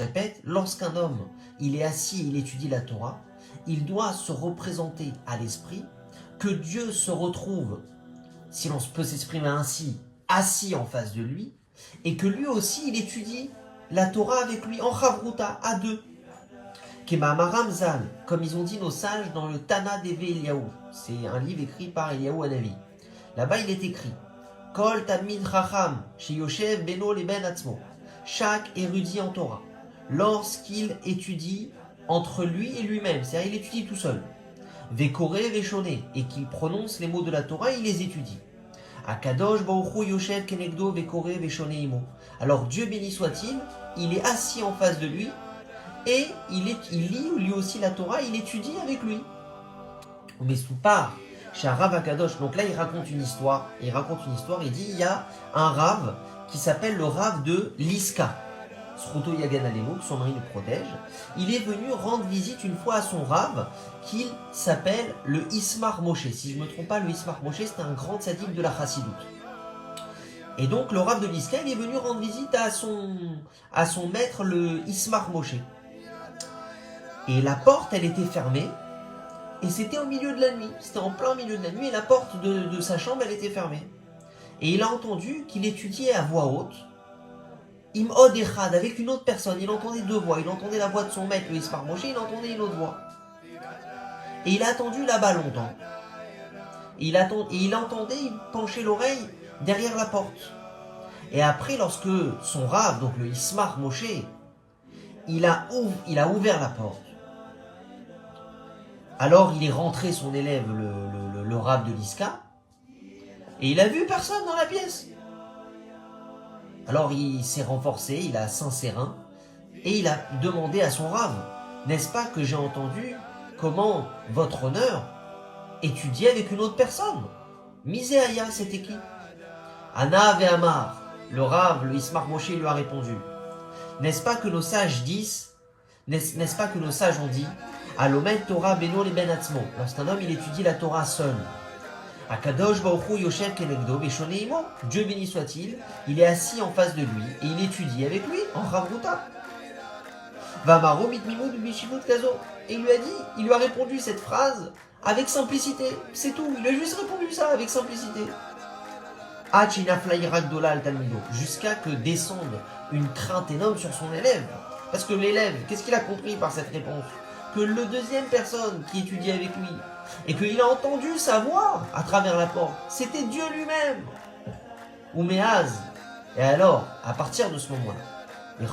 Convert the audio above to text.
Répète, lorsqu'un homme il est assis et il étudie la Torah, il doit se représenter à l'esprit que Dieu se retrouve, si l'on peut s'exprimer ainsi, assis en face de lui, et que lui aussi il étudie la Torah avec lui en chavruta, à deux. Kemamaram Zal, comme ils ont dit nos sages dans le Tana d'Eve Eliyahu, c'est un livre écrit par Eliyahu Hanavi. Là-bas il est écrit Kol Talmid Chacham Sheyoshev Beno Leben Atzmo. Chaque érudit en Torah, lorsqu'il étudie entre lui et lui-même, c'est-à-dire il étudie tout seul, Vekore Veshone, et qu'il prononce les mots de la Torah, il les étudie. Akadosh Baruch Hu Yoshev Kenegdo Vekore Veshone Imo. Alors Dieu béni soit-il, il est assis en face de lui et il lit lui aussi la Torah, il étudie avec lui. Mais sous part, chez un Rav Akadosh, donc là il raconte une histoire, il dit il y a un Rav qui s'appelle le Rav de Liska. Sruto Yagan Alelo, que son mari le protège. Il est venu rendre visite une fois à son Rav, qu'il s'appelle le Ismar Moshe. Si je ne me trompe pas, le Ismar Moshe, c'est un grand tzaddik de la Chassidoute. Et donc le Rav de Liska, il est venu rendre visite à son maître, le Ismar Moshe. Et la porte, elle était fermée, et c'était au milieu de la nuit. C'était en plein milieu de la nuit, et la porte de sa chambre, elle était fermée. Et il a entendu qu'il étudiait à voix haute, Imod Echad, avec une autre personne. Il entendait deux voix. Il entendait la voix de son maître, le Ismar Moshe, il entendait une autre voix. Et il a attendu là-bas longtemps. Et il entendait, il penchait l'oreille derrière la porte. Et après, lorsque son Rav, donc le Ismar Moshe, il a ouvert la porte, alors il est rentré son élève, le Rav de l'Iska, et il a vu personne dans la pièce. Alors il s'est renforcé, il a saint sérin, et il a demandé à son Rav, n'est-ce pas que j'ai entendu comment votre honneur étudiait avec une autre personne? Miséaya, c'était qui? Ana ve Amar, le Rav, le Ismar Moshe lui a répondu, n'est-ce pas que nos sages disent, n'est-ce pas que nos sages ont dit, Alomed Torah Beno le Ben Atzmo, lorsqu'un homme il étudie la Torah seul, Akadosh Baruch Hu Yoshev Kenegdo Veshone Imo, Dieu béni soit-il, il est assis en face de lui et il étudie avec lui en Chavruta. Vamaro mitmimud bishimut kazo. Et il lui a répondu cette phrase avec simplicité, c'est tout, il a juste répondu ça avec simplicité. Jusqu'à que descende une crainte énorme sur son élève. Parce que l'élève, qu'est-ce qu'il a compris par cette réponse? Que le deuxième personne qui étudie avec lui, et qu'il a entendu sa voix à travers la porte, c'était Dieu lui-même. Ou Méaz. Et alors, à partir de ce moment-là,